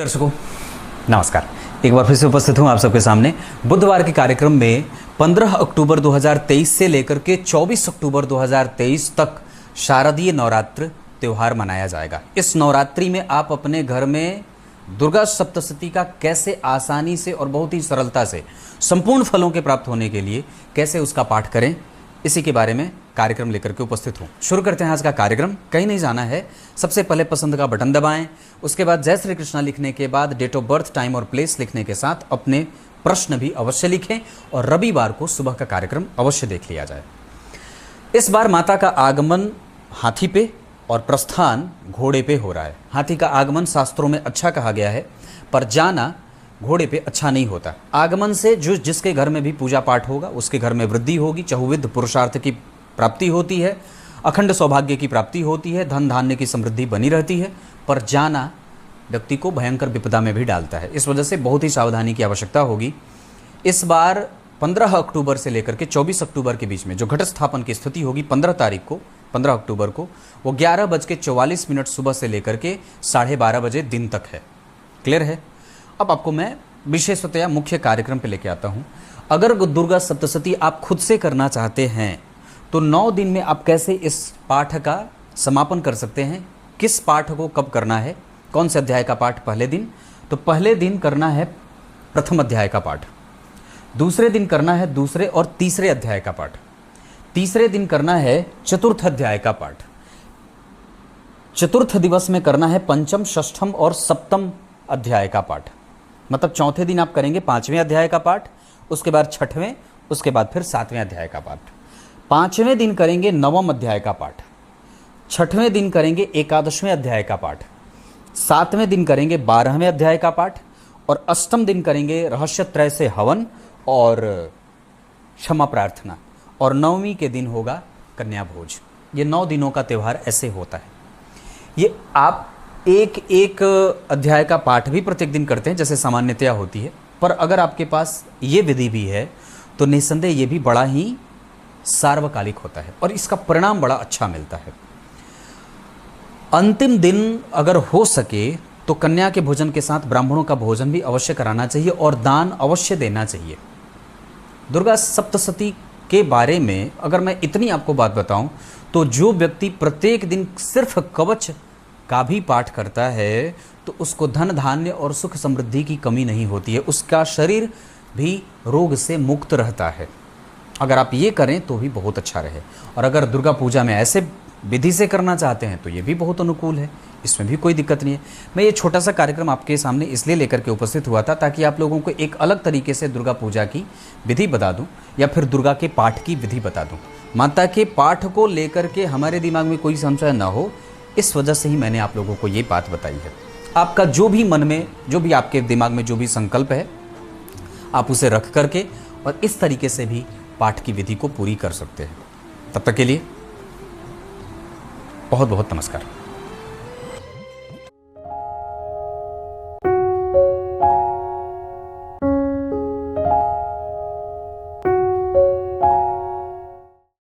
दर्शकों नमस्कार। एक बार फिर से उपस्थित हूं आप सबके सामने बुधवार के कार्यक्रम में। 15 अक्टूबर 2023 से लेकर के 24 अक्टूबर 2023 तक शारदीय नवरात्र त्यौहार मनाया जाएगा। इस नवरात्रि में आप अपने घर में दुर्गा सप्तशती का कैसे आसानी से और बहुत ही सरलता से संपूर्ण फलों के प्राप्त होने के लिए कैसे उसका पाठ करें, इसी के बारे में कार्यक्रम लेकर के उपस्थित हूँ। शुरू करते हैं आज का कार्यक्रम। कहीं नहीं जाना है, सबसे पहले पसंद का बटन दबाएं, उसके बाद जय श्री कृष्णा लिखने के बाद डेट ऑफ बर्थ, टाइम और प्लेस लिखने के साथ अपने प्रश्न भी अवश्य लिखें और रविवार को सुबह का कार्यक्रम अवश्य देख लिया जाए। इस बार माता का आगमन हाथी पे और प्रस्थान घोड़े पे हो रहा है। हाथी का आगमन शास्त्रों में अच्छा कहा गया है, पर जाना घोड़े पे अच्छा नहीं होता। आगमन से जिसके घर में भी पूजा पाठ होगा उसके घर में वृद्धि होगी, चहुविध पुरुषार्थ की प्राप्ति होती है, अखंड सौभाग्य की प्राप्ति होती है, धन धान्य की समृद्धि बनी रहती है। पर जाना व्यक्ति को भयंकर विपदा में भी डालता है। इस वजह से बहुत ही सावधानी की आवश्यकता होगी। इस बार 15 अक्टूबर से लेकर के 24 अक्टूबर के बीच में जो घट स्थापन की स्थिति होगी 15 अक्टूबर को वो 11:44 सुबह से लेकर के 12:30 बजे दिन तक है। क्लियर है? अब आपको मैं विशेषतया मुख्य कार्यक्रम पे लेके आता हूँ। अगर दुर्गा सप्तशती आप खुद से करना चाहते हैं तो 9 दिन में आप कैसे इस पाठ का समापन कर सकते हैं, किस पाठ को कब करना है, कौन से अध्याय का पाठ पहले दिन, तो पहले दिन करना है प्रथम अध्याय का पाठ, दूसरे दिन करना है दूसरे और तीसरे अध्याय का पाठ, तीसरे दिन करना है चतुर्थ अध्याय का पाठ, चतुर्थ दिवस में करना है पंचम, षष्ठम और सप्तम अध्याय का पाठ। मतलब चौथे दिन आप करेंगे 5वें अध्याय का पाठ, उसके बाद 6वें, उसके बाद फिर 7वें अध्याय का पाठ। 5वें दिन करेंगे 9वें अध्याय का पाठ, 6वें दिन करेंगे 11वें अध्याय का पाठ, 7वें दिन करेंगे 12वें अध्याय का पाठ और 8वें दिन करेंगे रहस्य त्रय से हवन और क्षमा प्रार्थना, और 9वीं के दिन होगा कन्या भोज। ये 9 दिनों का त्यौहार ऐसे होता है। ये आप एक एक अध्याय का पाठ भी प्रत्येक दिन करते हैं जैसे सामान्यतया होती है, पर अगर आपके पास ये विधि भी है तो निस्संदेह ये भी बड़ा ही सार्वकालिक होता है और इसका परिणाम बड़ा अच्छा मिलता है। अंतिम दिन अगर हो सके तो कन्या के भोजन के साथ ब्राह्मणों का भोजन भी अवश्य कराना चाहिए और दान अवश्य देना चाहिए। दुर्गा सप्तशती के बारे में अगर मैं इतनी आपको बात बताऊं तो जो व्यक्ति प्रत्येक दिन सिर्फ कवच का भी पाठ करता है तो उसको धन धान्य और सुख समृद्धि की कमी नहीं होती है, उसका शरीर भी रोग से मुक्त रहता है। अगर आप ये करें तो भी बहुत अच्छा रहे। और अगर दुर्गा पूजा में ऐसे विधि से करना चाहते हैं तो ये भी बहुत अनुकूल है, इसमें भी कोई दिक्कत नहीं है। मैं ये छोटा सा कार्यक्रम आपके सामने इसलिए लेकर के उपस्थित हुआ था ताकि आप लोगों को एक अलग तरीके से दुर्गा पूजा की विधि बता दूं या फिर दुर्गा के पाठ की विधि बता दूं। माता के पाठ को लेकर के हमारे दिमाग में कोई संशय ना हो, इस वजह से ही मैंने आप लोगों को ये बात बताई है। आपका जो भी मन में, जो भी आपके दिमाग में जो भी संकल्प है, आप उसे रख करके और इस तरीके से भी पाठ की विधि को पूरी कर सकते हैं। तब तक के लिए बहुत बहुत नमस्कार।